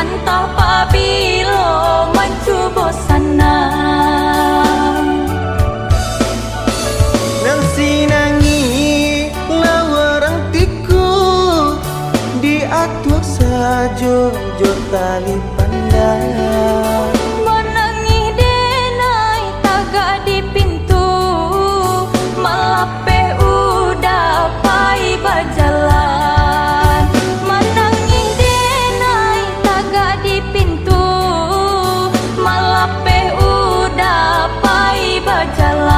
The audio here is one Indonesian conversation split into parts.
Antah pabilo mencoba sana Nang sinangi lawarang tiku di atuh sajo jo tali pandang menangi denai tagak di pintu malape udah pai berjalan menangi denai tagak di pintu malape udah pai berjalan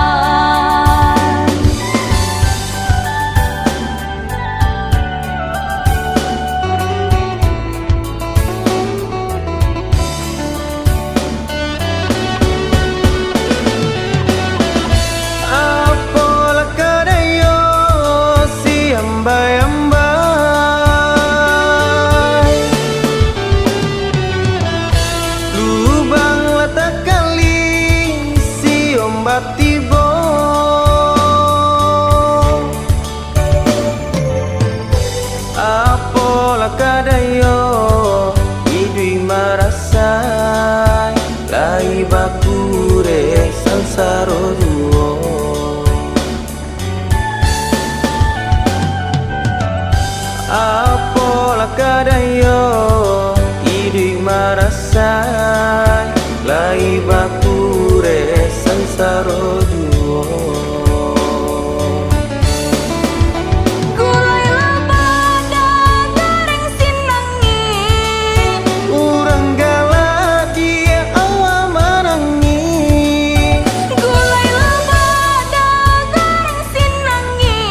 apola kadayo si ambai-ambai lubang lata kali si ombak tibo apola kadayo idui marasai lai bakure sansaro duo apola kadayo idui marasai lai bakure sansaro duo gulai labada goreng sinangi urang gala dia awa manangi gulai labada goreng sinangi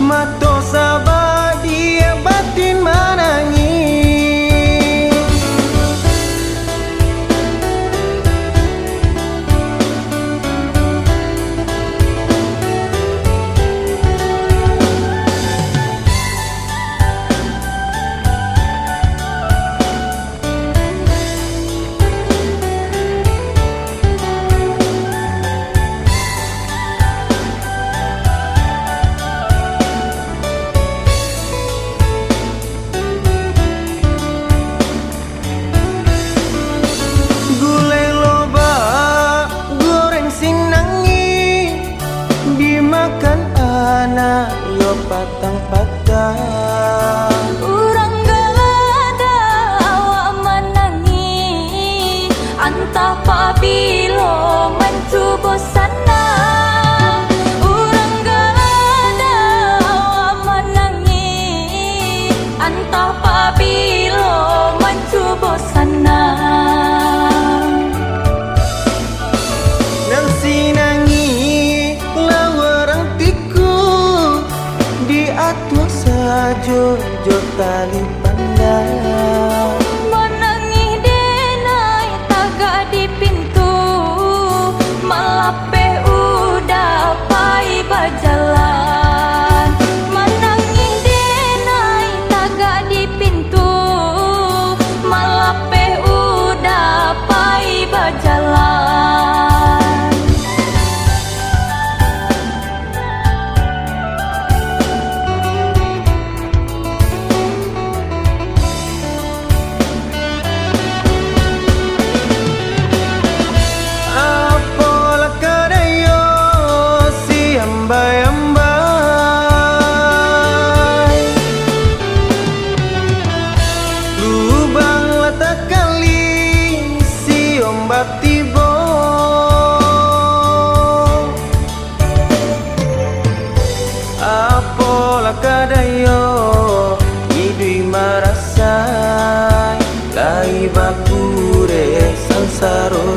mato sabah dia batin manangi gulai loba goreng sinangi dimakan anak yo patang-patang urang galada awak menangi antah pabilo mencoba sana urang galada awak menangi antah pabilo mencoba sana nang sinangi lawarang tiku di atuh sajo jo tali pandang menangi denai tagak di pintu malape udah pai berjalan menangi denai tagak di pintu malape udah pai berjalan apola kadayo si ambai-ambai lubang lata kali si ombak tibo apola kadayo idui marasai lai bakure sansaro